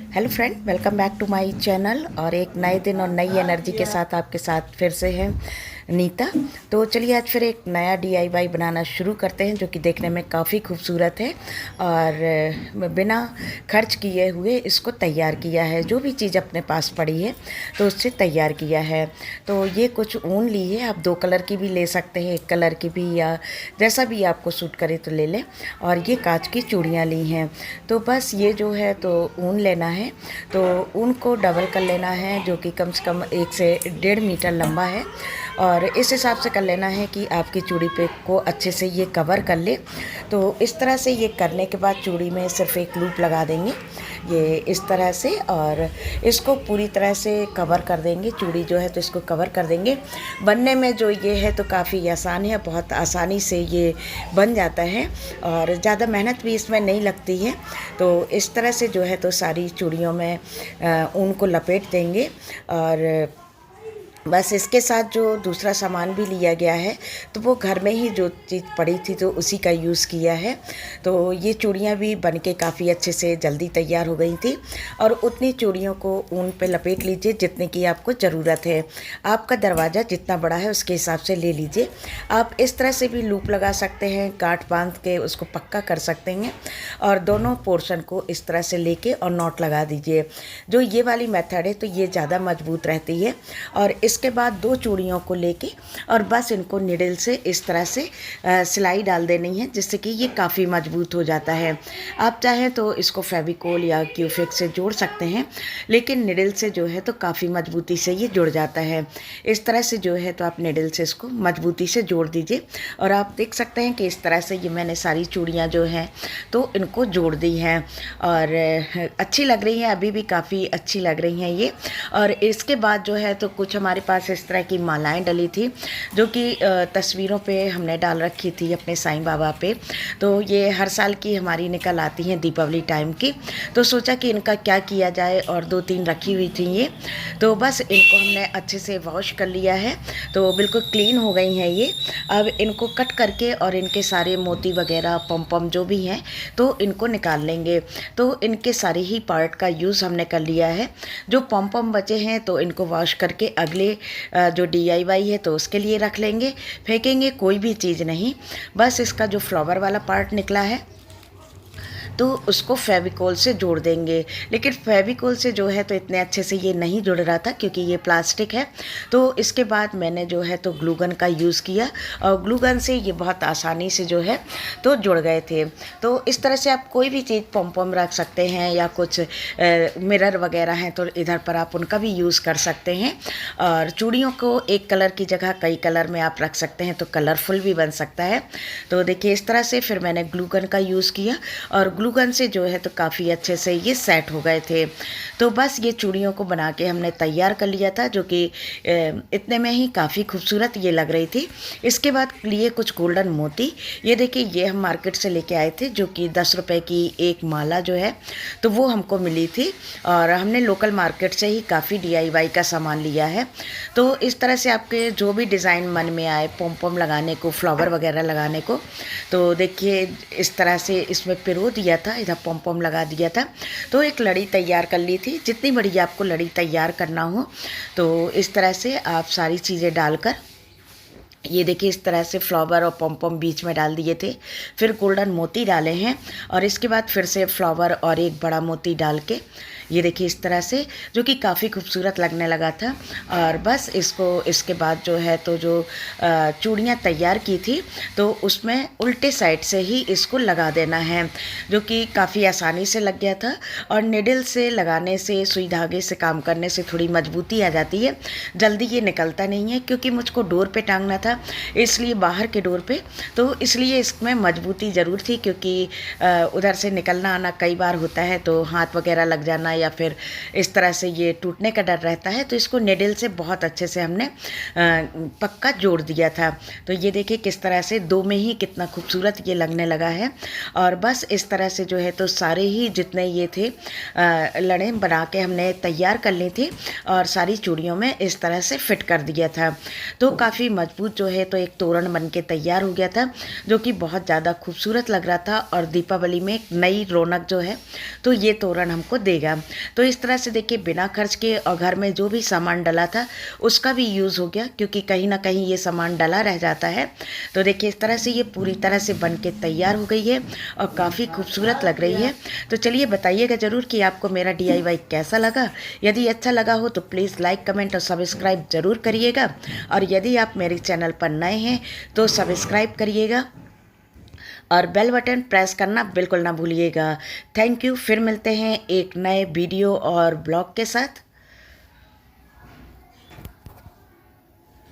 Hello friend, welcome back to my channel. और एक नए दिन और नई एनर्जी के साथ आपके साथ फिर से है नीता। तो चलिए आज फिर एक नया डीआईवाई बनाना शुरू करते हैं जो कि देखने में काफ़ी खूबसूरत है और बिना खर्च किए हुए इसको तैयार किया है। जो भी चीज़ अपने पास पड़ी है तो उससे तैयार किया है। तो ये कुछ ऊन ली है, आप 2 कलर की भी ले सकते हैं, 1 कलर की भी, या जैसा भी आपको सूट करे तो ले लें। और ये कांच की चूड़ियाँ ली हैं। तो बस ये जो है तो ऊन लेना है, तो ऊन को डबल कर लेना है जो कि कम से कम 1 से 1.5 मीटर लंबा है। और इस हिसाब से कर लेना है कि आपकी चूड़ी पे को अच्छे से ये कवर कर ले। तो इस तरह से ये करने के बाद चूड़ी में सिर्फ एक लूप लगा देंगे ये इस तरह से, और इसको पूरी तरह से कवर कर देंगे। चूड़ी जो है तो इसको कवर कर देंगे। बनने में जो ये है तो काफ़ी आसान है, बहुत आसानी से ये बन जाता है और ज़्यादा मेहनत भी इसमें नहीं लगती है। तो इस तरह से जो है तो सारी चूड़ियों में ऊन को लपेट देंगे। और बस इसके साथ जो दूसरा सामान भी लिया गया है तो वो घर में ही जो चीज़ पड़ी थी तो उसी का यूज़ किया है। तो ये चूड़ियाँ भी बनके काफ़ी अच्छे से जल्दी तैयार हो गई थी। और उतनी चूड़ियों को ऊन पे लपेट लीजिए जितने की आपको ज़रूरत है। आपका दरवाज़ा जितना बड़ा है उसके हिसाब से ले लीजिए। आप इस तरह से भी लूप लगा सकते हैं, गांठ बांध के उसको पक्का कर सकते हैं। और दोनों पोर्शन को इस तरह से लेके और नॉट लगा दीजिए। जो ये वाली मेथड है तो ये ज़्यादा मजबूत रहती है। और इसके बाद 2 चूड़ियों को लेके और बस इनको निडल से इस तरह से सिलाई डाल देनी है जिससे कि ये काफ़ी मजबूत हो जाता है। आप चाहें तो इसको फेविकोल या क्यूफिक से जोड़ सकते हैं, लेकिन निडल से जो है तो काफ़ी मजबूती से ये जुड़ जाता है। इस तरह से जो है तो आप निडल से इसको मजबूती से जोड़ दीजिए। और आप देख सकते हैं कि इस तरह से ये मैंने सारी चूड़ियाँ जो हैं तो इनको जोड़ दी हैं और अच्छी लग रही हैं, अभी भी काफ़ी अच्छी लग रही हैं ये। और इसके बाद जो है तो कुछ हमारे पास इस तरह की मालाएं डली थी जो कि तस्वीरों पे हमने डाल रखी थी अपने साईं बाबा पे। तो ये हर साल की हमारी निकल आती हैं दीपावली टाइम की। तो सोचा कि इनका क्या किया जाए, और 2-3 रखी हुई थी ये। तो बस इनको हमने अच्छे से वॉश कर लिया है, तो बिल्कुल क्लीन हो गई हैं ये। अब इनको कट करके और इनके सारे मोती वगैरह पम पम जो भी हैं तो इनको निकाल लेंगे। तो इनके सारे ही पार्ट का यूज़ हमने कर लिया है। जो पम पम बचे हैं तो इनको वॉश करके अगले जो डीआईवाई है तो उसके लिए रख लेंगे। फेंकेंगे कोई भी चीज़ नहीं। बस इसका जो फ्लावर वाला पार्ट निकला है तो उसको फेविकोल से जोड़ देंगे। लेकिन फेविकोल से जो है तो इतने अच्छे से ये नहीं जुड़ रहा था क्योंकि ये प्लास्टिक है। तो इसके बाद मैंने जो है तो ग्लू गन का यूज़ किया और ग्लू गन से ये बहुत आसानी से जो है तो जुड़ गए थे। तो इस तरह से आप कोई भी चीज़ पम पम रख सकते हैं या कुछ मिरर वगैरह हैं तो इधर पर आप उनका भी यूज़ कर सकते हैं। और चूड़ियों को एक कलर की जगह कई कलर में आप रख सकते हैं तो कलरफुल भी बन सकता है। तो देखिए इस तरह से फिर मैंने ग्लू गन का यूज़ किया और ग्लू गन से जो है तो काफ़ी अच्छे से ये सेट हो गए थे। तो बस ये चूड़ियों को बना के हमने तैयार कर लिया था जो कि इतने में ही काफ़ी खूबसूरत ये लग रही थी। इसके बाद लिए कुछ गोल्डन मोती। ये देखिए ये हम मार्केट से लेके आए थे जो कि 10 रुपए की एक माला जो है तो वो हमको मिली थी। और हमने लोकल मार्केट से ही काफ़ी डीआईवाई का सामान लिया है। तो इस तरह से आपके जो भी डिज़ाइन मन में आए पम पम लगाने को, फ्लावर वगैरह लगाने को, तो देखिए इस तरह से इसमें पिरो दिया था, इधर पम पम लगा दिया था। तो एक लड़ी तैयार कर ली थी। जितनी बड़ी आपको लड़ी तैयार करना हो तो इस तरह से आप सारी चीज़ें डालकर, ये देखिए इस तरह से फ्लावर और पम पम बीच में डाल दिए थे। फिर गोल्डन मोती डाले हैं और इसके बाद फिर से फ्लावर और एक बड़ा मोती डाल के ये देखिए इस तरह से, जो कि काफ़ी खूबसूरत लगने लगा था। और बस इसको इसके बाद जो है तो जो चूड़ियाँ तैयार की थी तो उसमें उल्टे साइड से ही इसको लगा देना है, जो कि काफ़ी आसानी से लग गया था। और निडल से लगाने से, सुई धागे से काम करने से थोड़ी मजबूती आ जाती है, जल्दी ये निकलता नहीं है। क्योंकि मुझको डोर पे टांगना था इसलिए, बाहर के डोर पे, तो इसलिए इसमें मजबूती ज़रूर थी। क्योंकि उधर से निकलना आना कई बार होता है तो हाथ वगैरह लग जाना या फिर इस तरह से ये टूटने का डर रहता है। तो इसको निडल से बहुत अच्छे से हमने पक्का जोड़ दिया था। तो ये देखिए किस तरह से 2 में ही कितना खूबसूरत ये लगने लगा है। और बस इस तरह से जो है तो सारे ही जितने ये थे लड़ें बना के हमने तैयार कर ली थी और सारी चूड़ियों में इस तरह से फिट कर दिया था। तो काफ़ी मजबूत जो है तो एक तोरण बन के तैयार हो गया था, जो कि बहुत ज़्यादा खूबसूरत लग रहा था। और दीपावली में एक नई रौनक जो है तो ये तोरण हमको देगा। तो इस तरह से देखिए बिना खर्च के और घर में जो भी सामान डला था उसका भी यूज़ हो गया, क्योंकि कहीं ना कहीं ये सामान डला रह जाता है। तो देखिए इस तरह से ये पूरी तरह से बन के तैयार हो गई है और काफ़ी खूबसूरत लग रही है। तो चलिए बताइएगा ज़रूर कि आपको मेरा DIY कैसा लगा। यदि अच्छा लगा हो तो प्लीज़ लाइक, कमेंट और सब्सक्राइब ज़रूर करिएगा। और यदि आप मेरे चैनल पर नए हैं तो सब्सक्राइब करिएगा और बेल बटन प्रेस करना बिल्कुल ना भूलिएगा। Thank you. फिर मिलते हैं एक नए वीडियो और ब्लॉग के साथ।